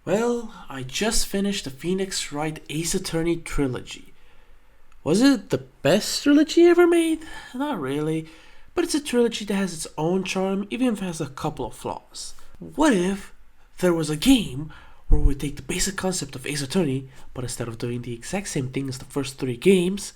Well, I just finished the Phoenix Wright Ace Attorney trilogy. Was it the best trilogy ever made? Not really, but it's a trilogy that has its own charm even if it has a couple of flaws. What if there was a game where we take the basic concept of Ace Attorney, but instead of doing the exact same thing as the first three games,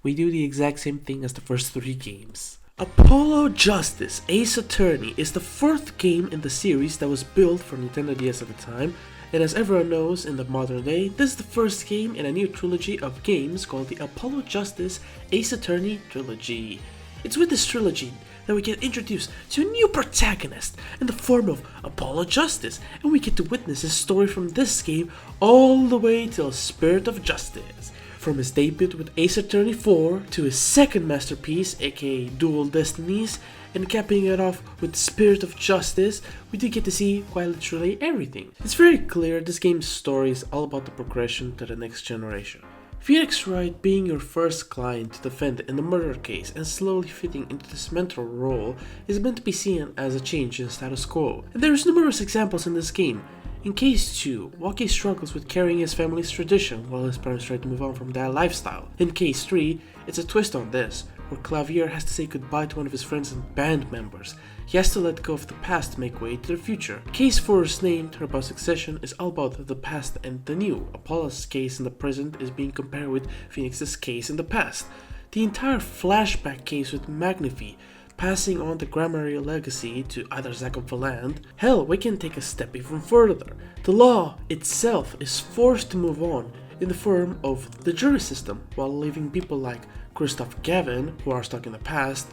we do the exact same thing as the first three games? Apollo Justice Ace Attorney is the fourth game in the series that was built for Nintendo DS at the time, and as everyone knows in the modern day, this is the first game in a new trilogy of games called the Apollo Justice Ace Attorney Trilogy. It's with this trilogy that we get introduced to a new protagonist in the form of Apollo Justice, and we get to witness his story from this game all the way till Spirit of Justice. From his debut with Ace Attorney 4 to his second masterpiece, aka Dual Destinies, and capping it off with Spirit of Justice, we do get to see quite literally everything. It's very clear this game's story is all about the progression to the next generation. Phoenix Wright being your first client to defend in the murder case and slowly fitting into this mentor role is meant to be seen as a change in status quo, and there is numerous examples in this game. In Case 2, Waki struggles with carrying his family's tradition while his parents try to move on from that lifestyle. In Case 3, it's a twist on this, where Clavier has to say goodbye to one of his friends and band members. He has to let go of the past to make way to the future. Case 4's name, Turnabout Succesion, is all about the past and the new. Apollo's case in the present is being compared with Phoenix's case in the past. The entire flashback case with Magnify, passing on the grammarial legacy to either Zack of Valand. Hell, we can take a step even further. The law itself is forced to move on in the form of the jury system, while leaving people like Christoph Gavin, who are stuck in the past,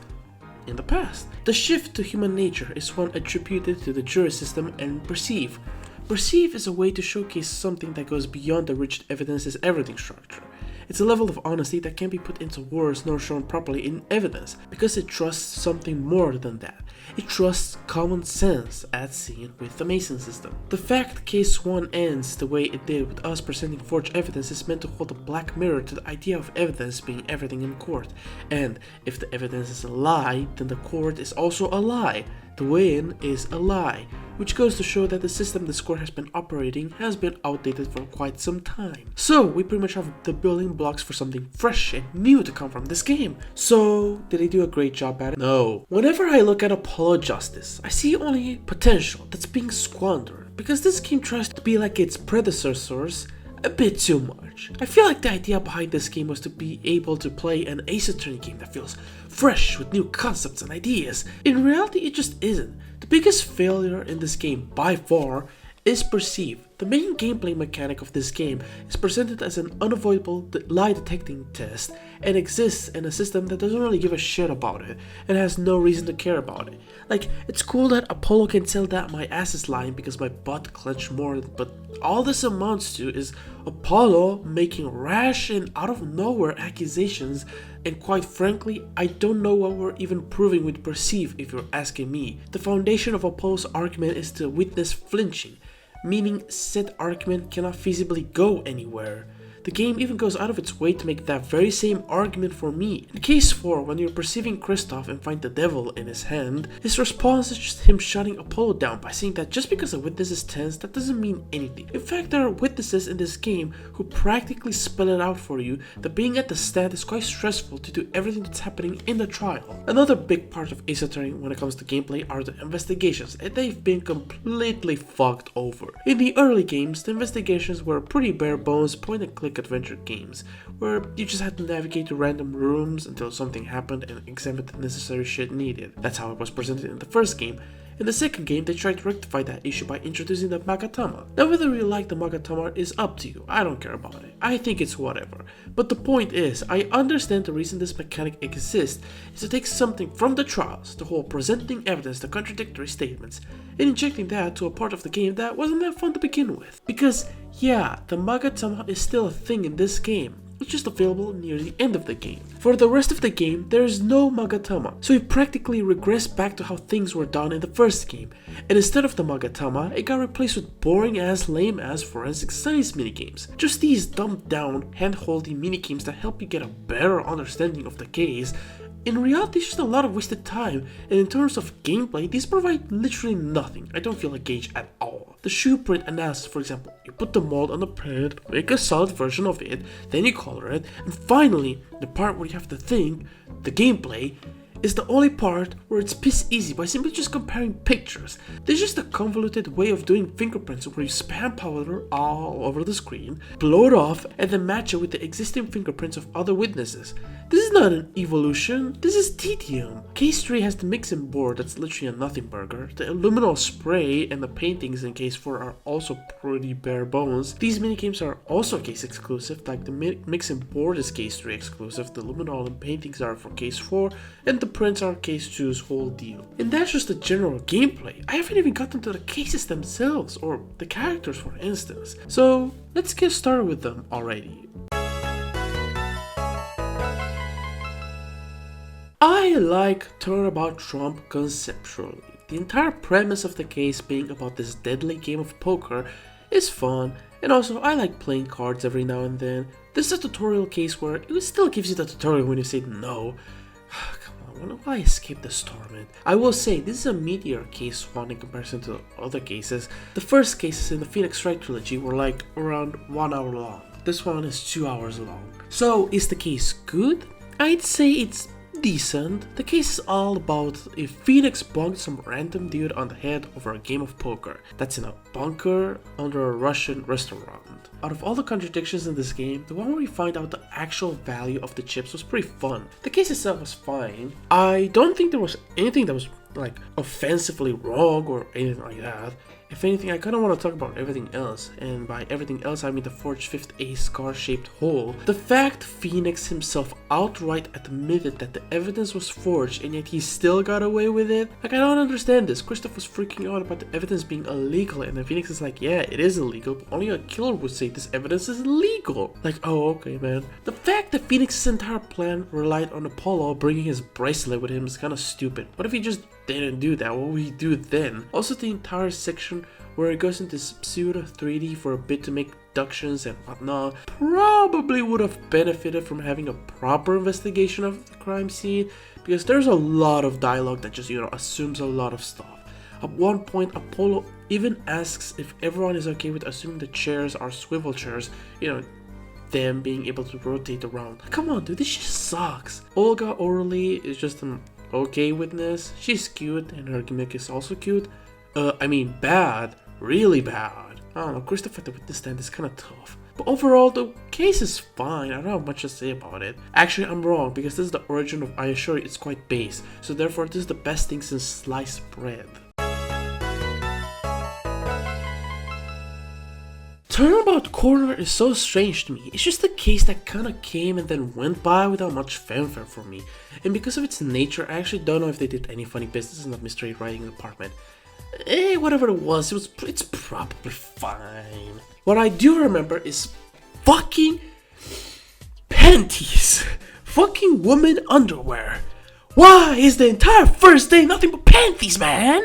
in the past. The shift to human nature is one attributed to the jury system and perceive. Perceive is a way to showcase something that goes beyond the rigid evidence is everything structure. It's a level of honesty that can't be put into words nor shown properly in evidence, because it trusts something more than that. It trusts common sense, as seen with the Mason system. The fact Case 1 ends the way it did with us presenting forged evidence is meant to hold a black mirror to the idea of evidence being everything in court. And if the evidence is a lie, then the court is also a lie. The win is a lie, which goes to show that the system this court has been operating has been outdated for quite some time. So we pretty much have the building blocks for something fresh and new to come from this game. So did they do a great job at it? No. Whenever I look at Apollo Justice, I see only potential that's being squandered, because this game tries to be like its predecessors a bit too much. I feel like the idea behind this game was to be able to play an Ace Attorney game that feels fresh with new concepts and ideas. In reality, it just isn't. The biggest failure in this game, by far, is perceive. The main gameplay mechanic of this game is presented as an unavoidable lie detecting test and exists in a system that doesn't really give a shit about it and has no reason to care about it. Like, it's cool that Apollo can tell that my ass is lying because my butt clenched more, but all this amounts to is Apollo making rash and out of nowhere accusations, and quite frankly, I don't know what we're even proving with perceive if you're asking me. The foundation of Apollo's argument is the witness flinching, meaning said argument cannot feasibly go anywhere. The game even goes out of its way to make that very same argument for me. In Case 4, when you're perceiving Christoph and find the devil in his hand, his response is just him shutting Apollo down by saying that just because a witness is tense, that doesn't mean anything. In fact, there are witnesses in this game who practically spell it out for you that being at the stand is quite stressful to do everything that's happening in the trial. Another big part of Ace Attorney when it comes to gameplay are the investigations, and they've been completely fucked over. In the early games, the investigations were pretty bare bones point and click adventure games, where you just had to navigate to random rooms until something happened and examine the necessary shit needed. That's how it was presented in the first game. In the second game, they tried to rectify that issue by introducing the Magatama. Now, whether you like the Magatama is up to you. I don't care about it. I think it's whatever. But the point is, I understand the reason this mechanic exists is to take something from the trials, the whole presenting evidence, the contradictory statements, and injecting that to a part of the game that wasn't that fun to begin with. Because, yeah, the Magatama is still a thing in this game. It's just available near the end of the game. For the rest of the game, there is no Magatama, so we practically regress back to how things were done in the first game, and instead of the Magatama, it got replaced with boring ass, lame ass forensic science minigames. Just these dumbed down, hand-holdy minigames that help you get a better understanding of the case in reality, it's just a lot of wasted time, and in terms of gameplay, these provide literally nothing. I don't feel engaged at all. The shoe print analysis, for example, you put the mold on the print, make a solid version of it, then you color it, and finally, the part where you have to think, the gameplay, is the only part where it's piss easy by simply just comparing pictures. There's just a convoluted way of doing fingerprints where you spam powder all over the screen, blow it off, and then match it with the existing fingerprints of other witnesses. This is not an evolution, this is tedium. Case 3 has the mixing board that's literally a nothing burger. The luminol spray and the paintings in case 4 are also pretty bare bones. These minigames are also case exclusive, like the mixing board is case 3 exclusive, the luminol and paintings are for case 4, and the prints are case 2's whole deal. And that's just the general gameplay. I haven't even gotten to the cases themselves, or the characters for instance. So let's get started with them already. I like Turnabout Trump conceptually. The entire premise of the case being about this deadly game of poker is fun, and also I like playing cards every now and then. This is a tutorial case where it still gives you the tutorial when you say no. Come on, why escape this torment? I will say, this is a meteor case one in comparison to other cases. The first cases in the Phoenix Wright trilogy were like around 1 hour long. This one is 2 hours long. So, is the case good? I'd say it's decent. The case is all about if Phoenix bonked some random dude on the head over a game of poker that's in a bunker under a Russian restaurant. Out of all the contradictions in this game, the one where we find out the actual value of the chips was pretty fun. The case itself was fine. I don't think there was anything that was like offensively wrong or anything like that. If anything, I kind of want to talk about everything else, and by everything else I mean the forged 5th ace scar-shaped hole. The fact Phoenix himself outright admitted that the evidence was forged and yet he still got away with it. Like, I don't understand this. Christoph was freaking out about the evidence being illegal, and then Phoenix is like, yeah, it is illegal, but only a killer would say this evidence is illegal. Like, oh, okay, man. The fact that Phoenix's entire plan relied on Apollo bringing his bracelet with him is kind of stupid. What if he just didn't do that? What would he do then? Also, the entire section where it goes into pseudo 3D for a bit to make deductions and whatnot probably would have benefited from having a proper investigation of the crime scene, because there's a lot of dialogue that just, assumes a lot of stuff. At one point, Apollo even asks if everyone is okay with assuming the chairs are swivel chairs, them being able to rotate around. Come on, dude, this shit sucks. Olga Orly is just an okay witness. She's cute and her gimmick is also cute. Bad. Really bad. I don't know, Christopher at the witness stand is kind of tough. But overall, the case is fine. I don't have much to say about it. Actually, I'm wrong, because this is the origin of I assure you it's quite base. So therefore, this is the best thing since sliced bread. Turnabout Corner is so strange to me. It's just a case that kinda came and then went by without much fanfare for me. And because of its nature, I actually don't know if they did any funny business in the mystery writing department. Whatever it was, it's probably fine. What I do remember is fucking panties. Fucking woman underwear. Why is the entire first day nothing but panties, man?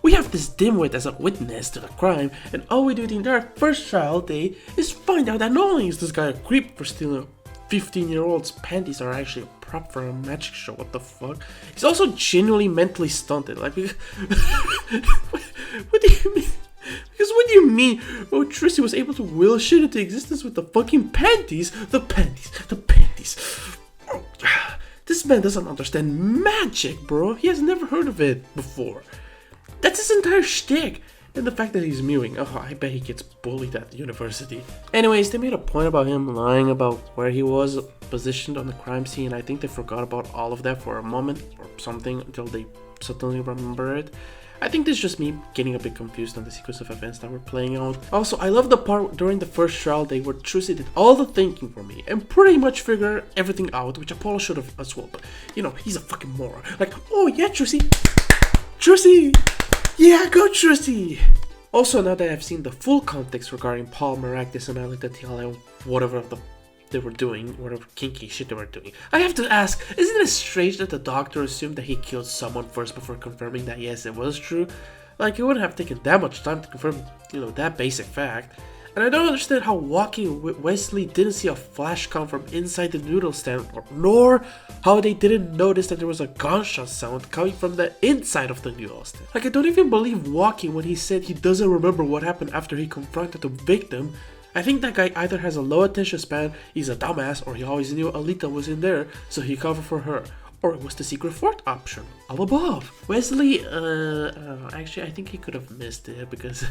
We have this dimwit as a witness to the crime, and all we do the entire first trial day is find out that not only is this guy a creep for stealing a 15-year-old's panties are actually a prop for a magic show, what the fuck? He's also genuinely mentally stunted, like, what do you mean? Because what do you mean? Oh, Trissy was able to will shit into existence with the fucking panties? The panties. Oh, this man doesn't understand magic, bro. He has never heard of it before. That's his entire shtick. And the fact that he's mewing, I bet he gets bullied at the university. Anyways, they made a point about him lying about where he was positioned on the crime scene. I think they forgot about all of that for a moment or something until they suddenly remember it. I think this is just me getting a bit confused on the sequence of events that were playing out. Also, I love the part during the first trial day where Trucy did all the thinking for me and pretty much figured everything out, which Apollo should have as well, but he's a fucking moron. Like, oh yeah, Trucy! Yeah, go Trucy! Also, now that I've seen the full context regarding Paul Maragdis and I looked at TL, whatever they were doing, whatever kinky shit they were doing, I have to ask, isn't it strange that the doctor assumed that he killed someone first before confirming that yes, it was true? Like, it wouldn't have taken that much time to confirm, that basic fact. And I don't understand how walking with Wesley didn't see a flash come from inside the noodle stand, nor how they didn't notice that there was a gunshot sound coming from the inside of the noodle stand. Like, I don't even believe walking when he said he doesn't remember what happened after he confronted the victim. I think that guy either has a low attention span, he's a dumbass, or he always knew Alita was in there, so he covered for her. Or it was the secret fourth option. All above. Wesley, actually, I think he could have missed it because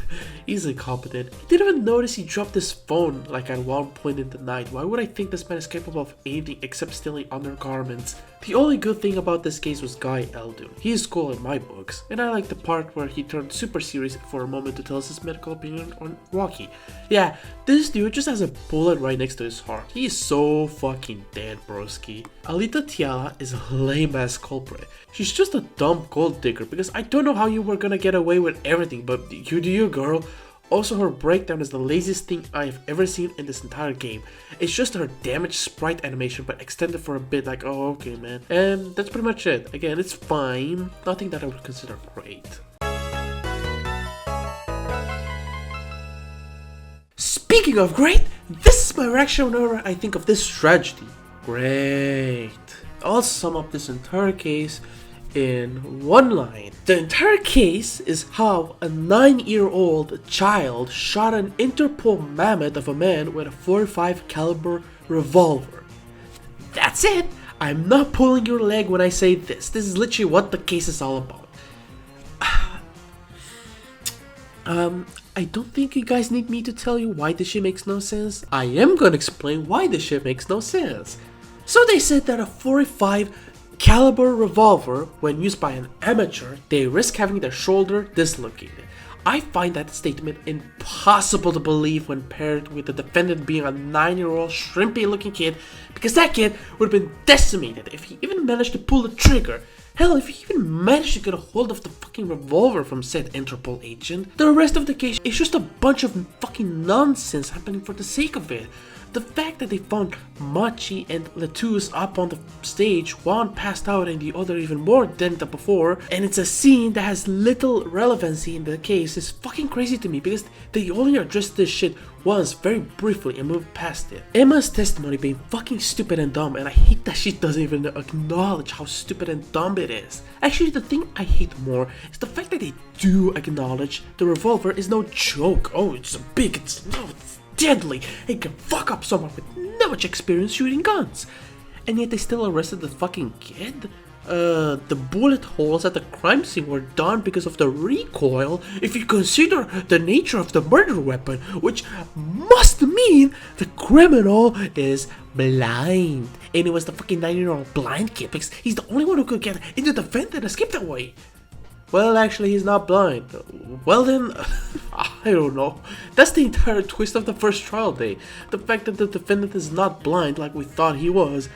he's incompetent. He didn't even notice he dropped his phone like at one point in the night. Why would I think this man is capable of anything except stealing undergarments? The only good thing about this case was Guy Eldon. He is cool in my books, and I like the part where he turned super serious for a moment to tell us his medical opinion on Rocky. Yeah, this dude just has a bullet right next to his heart. He is so fucking dead, broski. Alita Tiala is a lame ass culprit. She's just a dumb gold digger because I don't know how you were gonna get away with everything, but you do you, girl. Also, her breakdown is the laziest thing I have ever seen in this entire game. It's just her damaged sprite animation but extended for a bit, like, oh okay man. And that's pretty much it. Again, it's fine. Nothing that I would consider great. Speaking of great, this is my reaction whenever I think of this tragedy. Great. I'll sum up this entire case in one line. The entire case is how a 9-year-old child shot an Interpol mammoth of a man with a .45 caliber revolver. That's it. I'm not pulling your leg when I say this. This is literally what the case is all about. I don't think you guys need me to tell you why this shit makes no sense. I am gonna explain why this shit makes no sense. So they said that a .45 caliber revolver, when used by an amateur, they risk having their shoulder dislocated. I find that statement impossible to believe when paired with the defendant being a 9-year-old shrimpy looking kid, because that kid would have been decimated if he even managed to pull the trigger. Hell, if he even managed to get a hold of the fucking revolver from said Interpol agent. The rest of the case is just a bunch of fucking nonsense happening for the sake of it. The fact that they found Machi and Latouche up on the stage, one passed out and the other even more dead than before, and it's a scene that has little relevancy in the case, is fucking crazy to me because they only addressed this shit once very briefly and moved past it. Emma's testimony being fucking stupid and dumb, and I hate that she doesn't even acknowledge how stupid and dumb it is. Actually, the thing I hate more is the fact that they do acknowledge the revolver is no joke. Oh, it's deadly. It can fuck up someone with not much experience shooting guns. And yet they still arrested the fucking kid? The bullet holes at the crime scene were done because of the recoil if you consider the nature of the murder weapon, which must mean the criminal is blind. And it was the fucking 9-year-old blind kid because he's the only one who could get into the vent and escape that way. Well, actually, he's not blind. Well then, I don't know. That's the entire twist of the first trial day. The fact that the defendant is not blind like we thought he was.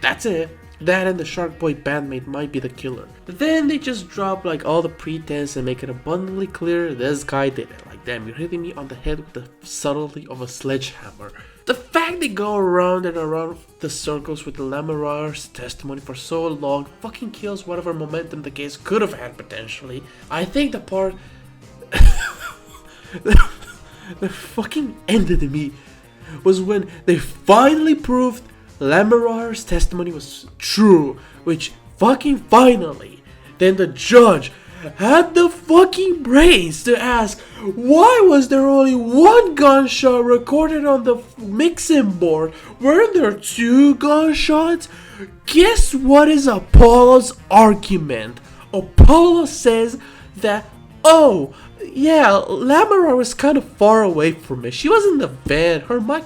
That's it. That and the Shark Boy bandmate might be the killer. But then they just drop like all the pretense and make it abundantly clear this guy did it. Like, damn, you're hitting me on the head with the subtlety of a sledgehammer. The fact they go around and around the circles with the Lamarar's testimony for so long fucking kills whatever momentum the case could have had potentially. I think the part that fucking ended me was when they finally proved Lamarar's testimony was true, which fucking finally. Then the judge had the fucking brains to ask, why was there only one gunshot recorded on the mixing board? Weren't there 2 gunshots? Guess what is Apollo's argument? Apollo says that, oh, yeah, Lamarar was kind of far away from me. She was in the van. Her mic,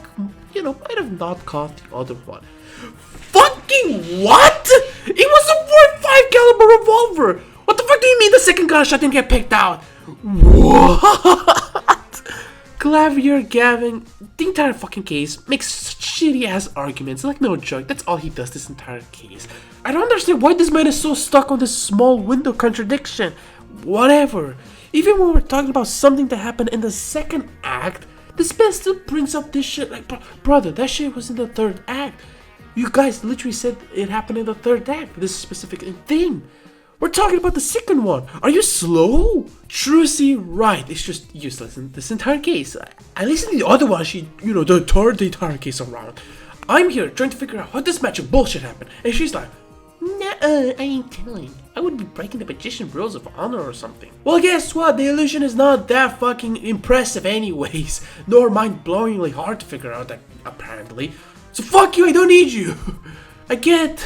might have not caught the other one. Fucking what? It was a .45 caliber revolver. What the fuck do you mean the second gunshot didn't get picked out? What? Clavier, Gavin, the entire fucking case makes shitty ass arguments. Like, no joke, that's all he does this entire case. I don't understand why this man is so stuck on this small window contradiction. Whatever. Even when we're talking about something that happened in the second act, this man still brings up this shit like, brother, that shit was in the third act. You guys literally said it happened in the third act, this specific thing. We're talking about the second one. Are you slow? Trucy, right. It's just useless in this entire case. At least in the other one, she, turned the entire case around. I'm here trying to figure out what this magic bullshit happened. And she's like, I ain't telling. I would be breaking the magician rules of honor or something. Well, guess what? The illusion is not that fucking impressive anyways. Nor mind-blowingly hard to figure out, apparently. So fuck you, I don't need you. I get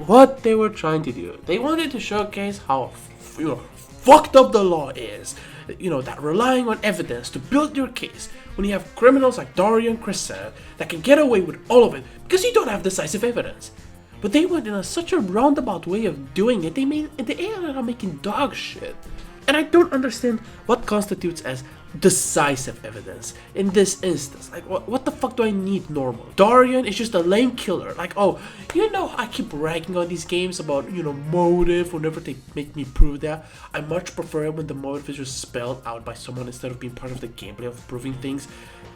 what they were trying to do. They wanted to showcase how, fucked up the law is. That relying on evidence to build your case when you have criminals like Daria and Crescent that can get away with all of it because you don't have decisive evidence. But they went in such a roundabout way of doing it, they ended up making dog shit. And I don't understand what constitutes as decisive evidence in this instance. Like, what the fuck do I need normal? Darian is just a lame killer. Like, I keep ragging on these games about, motive whenever they make me prove that. I much prefer it when the motive is just spelled out by someone instead of being part of the gameplay of proving things.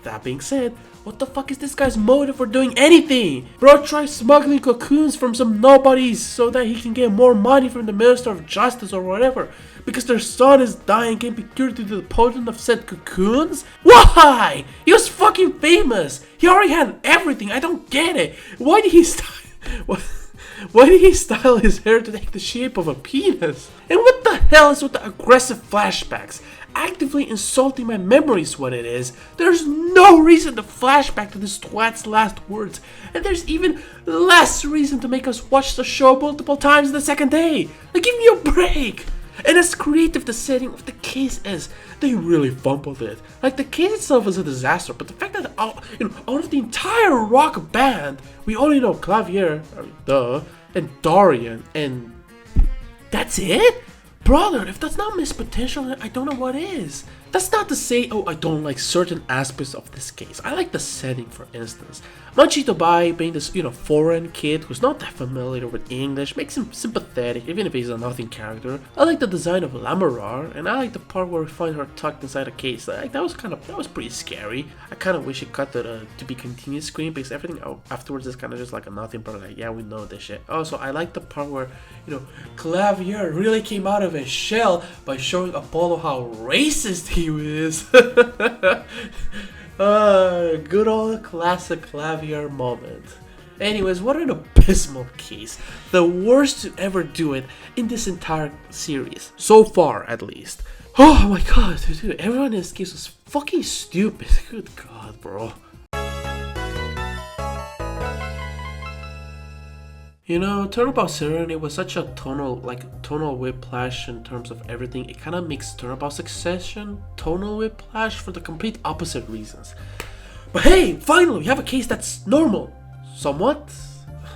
That being said, what the fuck is this guy's motive for doing anything? Bro tries smuggling cocoons from some nobodies so that he can get more money from the Minister of Justice or whatever. Because their son is dying and be cured through the poison of said cocoons? Why? He was fucking famous. He already had everything. I don't get it. Why did he style his hair to take the shape of a penis? And what the hell is with the aggressive flashbacks? Actively insulting my memory is what it is. There's no reason to flashback to this twat's last words. And there's even less reason to make us watch the show multiple times the second day. Like, give me a break. And as creative the setting of the case is, they really fumbled it. Like, the case itself is a disaster, but the fact that out of the entire rock band, we only know Clavier, and Darian, and that's it? Brother, if that's not missed potential, I don't know what is. That's not to say, I don't like certain aspects of this case. I like the setting, for instance. Manchito Bai, being this, foreign kid who's not that familiar with English, makes him sympathetic, even if he's a nothing character. I like the design of Lamarar, and I like the part where we find her tucked inside a case. Like, that was pretty scary. I kind of wish it cut the to be continued screen, because everything afterwards is kind of just like a nothing, but like, yeah, we know this shit. Also, I like the part where, Clavier really came out of his shell by showing Apollo how racist he is. Good old classic Clavier moment. Anyways, what an abysmal case. The worst to ever do it in this entire series. So far, at least. Oh my god, dude, everyone in this case was fucking stupid. Good god, bro. Turnabout Serenade was such a tonal whiplash in terms of everything. It kind of makes Turnabout Succesion tonal whiplash for the complete opposite reasons. But hey, finally, we have a case that's normal. Somewhat?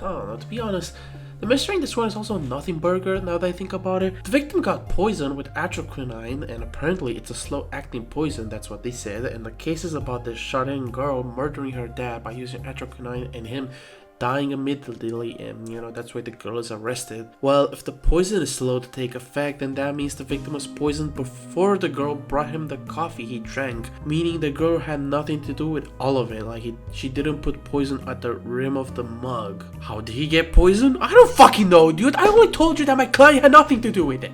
I don't know, to be honest. The mystery in this one is also a nothing burger, now that I think about it. The victim got poisoned with atroquinine, and apparently it's a slow-acting poison, that's what they said. And the case is about this shut-in girl murdering her dad by using atroquinine and him dying immediately, and that's why the girl is arrested. Well, if the poison is slow to take effect, then that means the victim was poisoned before the girl brought him the coffee he drank, meaning the girl had nothing to do with all of it. Like, she didn't put poison at the rim of the mug. How did he get poisoned? I don't fucking know, dude. I only told you that my client had nothing to do with it.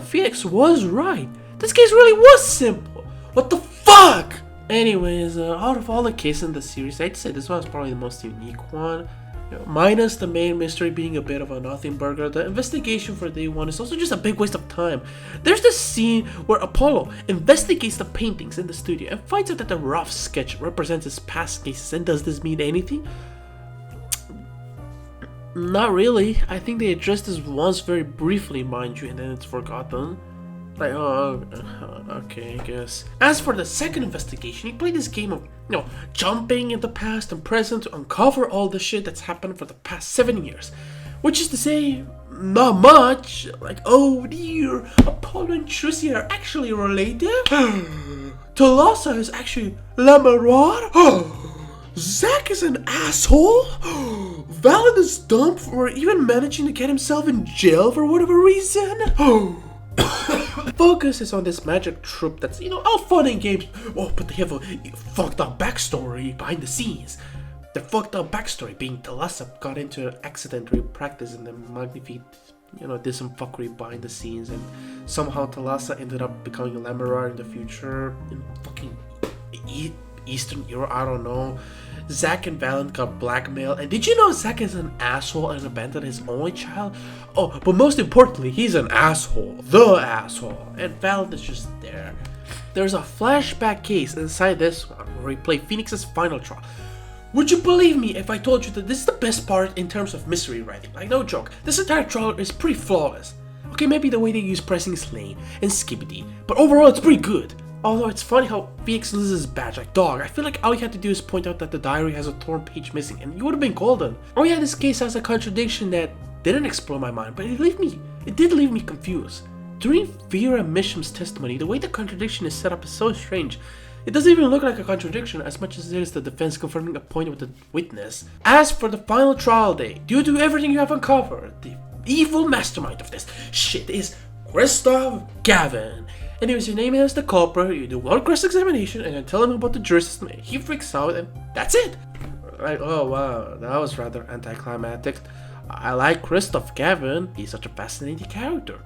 Phoenix was right. This case really was simple. What the fuck? Anyways, out of all the cases in the series, I'd say this one is probably the most unique one. Minus the main mystery being a bit of a nothing burger, the investigation for day one is also just a big waste of time. There's this scene where Apollo investigates the paintings in the studio and finds out that the rough sketch represents his past cases. And does this mean anything? Not really. I think they addressed this once very briefly, mind you, and then it's forgotten. Like, okay, I guess. As for the second investigation, he played this game of, jumping in the past and present to uncover all the shit that's happened for the past 7 years. Which is to say, not much. Like, oh dear, Apollo and Trucy are actually related. Talassa is actually Lamarar. Zack is an asshole. Valid is dumb for even managing to get himself in jail for whatever reason. Focus is on this magic troupe that's, all fun and games. Oh, but they have a fucked up backstory behind the scenes. The fucked up backstory being Talassa got into an accident during practice in the Magnifique did some fuckery behind the scenes, and somehow Thalassa ended up becoming a Lammerard in the future in fucking Eastern Europe. I don't know. Zack and Valen got blackmailed, and did you know Zack is an asshole and abandoned his only child? Oh, but most importantly, he's an asshole. The asshole. And Valen is just there. There's a flashback case inside this one where we play Phoenix's final trial. Would you believe me if I told you that this is the best part in terms of mystery writing? Like, no joke. This entire trailer is pretty flawless. Okay, maybe the way they use pressing is lame and skibbity, but overall it's pretty good. Although it's funny how Phoenix loses his badge. Like, dog, I feel like all you had to do is point out that the diary has a torn page missing and you would have been golden. Oh yeah, this case has a contradiction that didn't explode my mind, but it did leave me confused. During Vera Misham's testimony, the way the contradiction is set up is so strange. It doesn't even look like a contradiction as much as it is the defense confirming a point with the witness. As for the final trial day, due to everything you have uncovered, the evil mastermind of this shit is Christoph Gavin. Anyways, your name is the culprit, you do one cross-examination and then tell him about the jury system and he freaks out and that's it. Like, oh wow, that was rather anticlimactic. I like Christoph Gavin, he's such a fascinating character.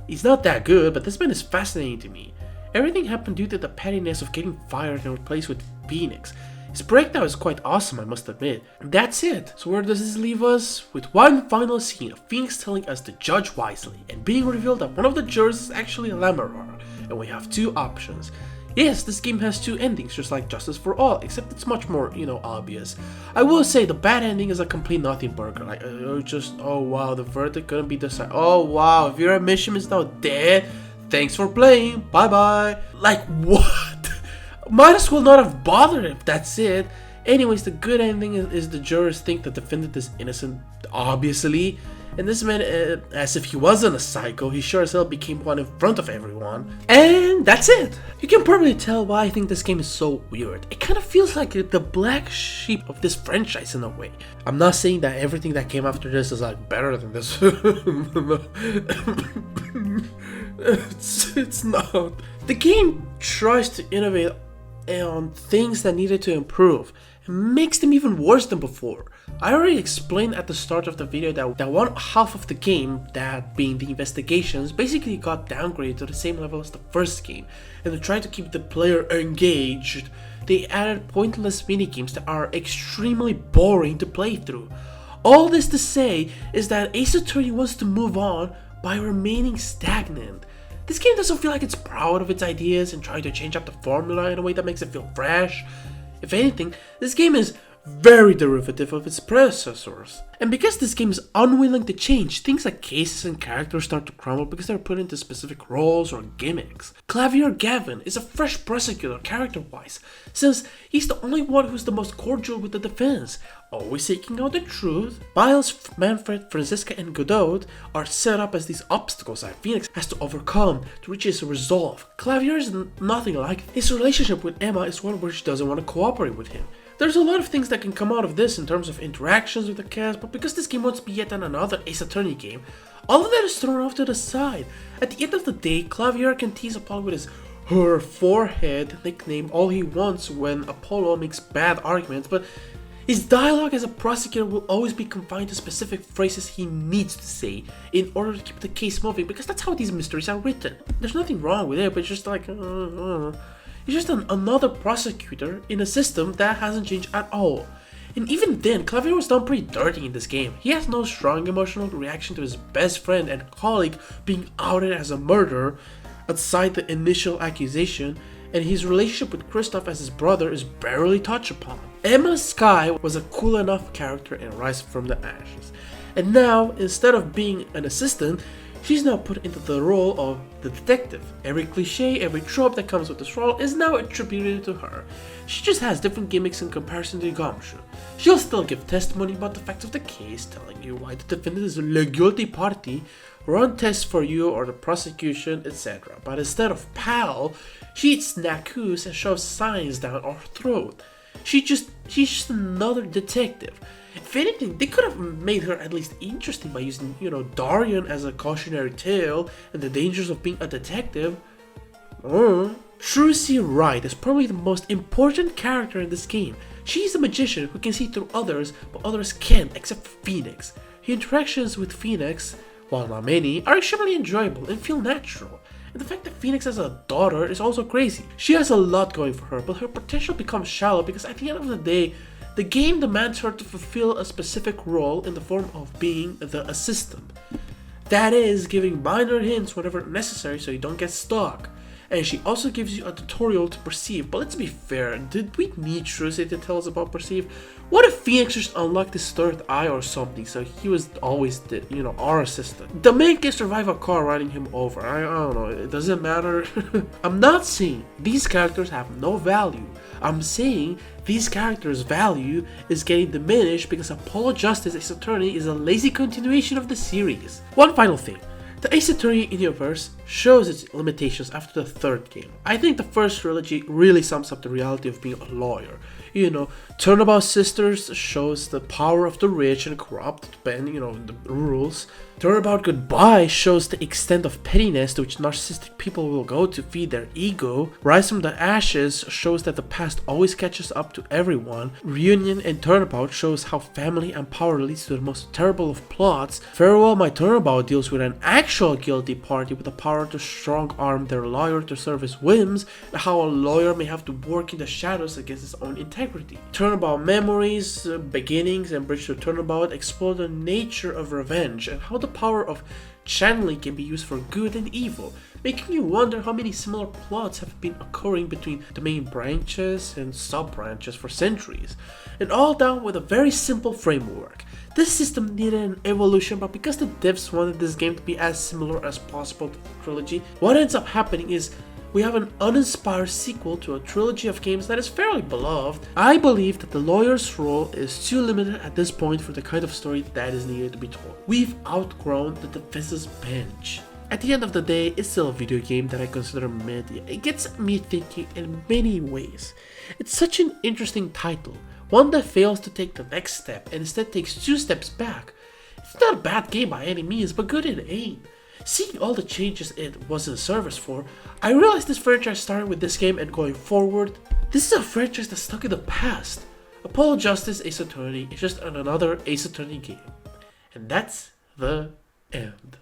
He's not that good, but this man is fascinating to me. Everything happened due to the pettiness of getting fired and replaced with Phoenix. His breakdown is quite awesome, I must admit. That's it. So where does this leave us? With one final scene of Phoenix telling us to judge wisely and being revealed that one of the jurors is actually a Lammerard. And we have two options. Yes, this game has two endings, just like Justice for All, except it's much more, obvious. I will say the bad ending is a complete nothing burger. Like, oh wow, the verdict couldn't be decided. Oh wow, Vera Misham is now dead. Thanks for playing. Bye bye. Like, what? Might as well not have bothered if that's it. Anyways, the good ending is the jurors think the defendant is innocent, obviously. And this man, as if he wasn't a psycho, he sure as hell became one in front of everyone. And that's it. You can probably tell why I think this game is so weird. It kind of feels like the black sheep of this franchise in a way. I'm not saying that everything that came after this is like better than this. It's not. The game tries to innovate on things that needed to improve and makes them even worse than before. I already explained at the start of the video that one half of the game, that being the investigations, basically got downgraded to the same level as the first game, and to try to keep the player engaged, they added pointless minigames that are extremely boring to play through. All this to say is that Ace Attorney wants to move on by remaining stagnant. This game doesn't feel like it's proud of its ideas and trying to change up the formula in a way that makes it feel fresh. If anything, this game is very derivative of its predecessors. And because this game is unwilling to change, things like cases and characters start to crumble because they're put into specific roles or gimmicks. Clavier Gavin is a fresh prosecutor character-wise, since he's the only one who's the most cordial with the defense, always seeking out the truth. Biles, Manfred, Franziska, and Godot are set up as these obstacles that Phoenix has to overcome to reach his resolve. Clavier is nothing like it. His relationship with Emma is one where she doesn't want to cooperate with him. There's a lot of things that can come out of this in terms of interactions with the cast, but because this game wants to be yet another Ace Attorney game, all of that is thrown off to the side. At the end of the day, Clavier can tease Apollo with his Herr Forehead nickname all he wants when Apollo makes bad arguments, but his dialogue as a prosecutor will always be confined to specific phrases he needs to say in order to keep the case moving, because that's how these mysteries are written. There's nothing wrong with it, but it's just like, he's just another prosecutor in a system that hasn't changed at all. And even then, Clavier was done pretty dirty in this game. He has no strong emotional reaction to his best friend and colleague being outed as a murderer outside the initial accusation, and his relationship with Christoph as his brother is barely touched upon. Emma Skye was a cool enough character in Rise from the Ashes, and now, instead of being an assistant, she's now put into the role of the detective. Every cliche, every trope that comes with this role is now attributed to her. She just has different gimmicks in comparison to Gumshoe. She'll still give testimony about the facts of the case, telling you why the defendant is the guilty party, run tests for you or the prosecution, etc. But instead of pal, she eats snackoos and shoves signs down our throat. She's just another detective. If anything, they could have made her at least interesting by using, Darian as a cautionary tale and the dangers of being a detective. Trucy Wright is probably the most important character in this game. She's a magician who can see through others, but others can't, except for Phoenix. Her interactions with Phoenix while not many, are extremely enjoyable and feel natural. And the fact that Phoenix has a daughter is also crazy. She has a lot going for her, but her potential becomes shallow because at the end of the day, the game demands her to fulfill a specific role in the form of being the assistant. That is, giving minor hints whenever necessary so you don't get stuck. And she also gives you a tutorial to perceive. But let's be fair, did we need Truce to tell us about perceive? What if Phoenix just unlocked his third eye or something, so he was always the, our assistant? The man can survive a car running him over. I don't know, it doesn't matter. I'm not saying these characters have no value. I'm saying these characters' value is getting diminished because Apollo Justice Ace Attorney is a lazy continuation of the series. One final thing. The Ace Attorney universe shows its limitations after the third game. I think the first trilogy really sums up the reality of being a lawyer. Turnabout Sisters shows the power of the rich and corrupt, depending, the rules. Turnabout Goodbye shows the extent of pettiness to which narcissistic people will go to feed their ego. Rise from the Ashes shows that the past always catches up to everyone. Reunion and Turnabout shows how family and power leads to the most terrible of plots. Farewell My Turnabout deals with an actual guilty party with the power to strong-arm their lawyer to serve his whims, and how a lawyer may have to work in the shadows against his own integrity. Turnabout Memories, Beginnings, and Bridge to Turnabout explore the nature of revenge and how the power of channeling can be used for good and evil, making you wonder how many similar plots have been occurring between the main branches and sub-branches for centuries, and all done with a very simple framework. This system needed an evolution, but because the devs wanted this game to be as similar as possible to the trilogy, what ends up happening is we have an uninspired sequel to a trilogy of games that is fairly beloved. I believe that the lawyer's role is too limited at this point for the kind of story that is needed to be told. We've outgrown the defense's bench. At the end of the day, it's still a video game that I consider mid. It gets me thinking in many ways. It's such an interesting title, one that fails to take the next step and instead takes 2 steps back. It's not a bad game by any means, but good in aim. Seeing all the changes it was in service for, I realized this franchise started with this game, and going forward, this is a franchise that's stuck in the past. Apollo Justice Ace Attorney is just another Ace Attorney game. And that's the end.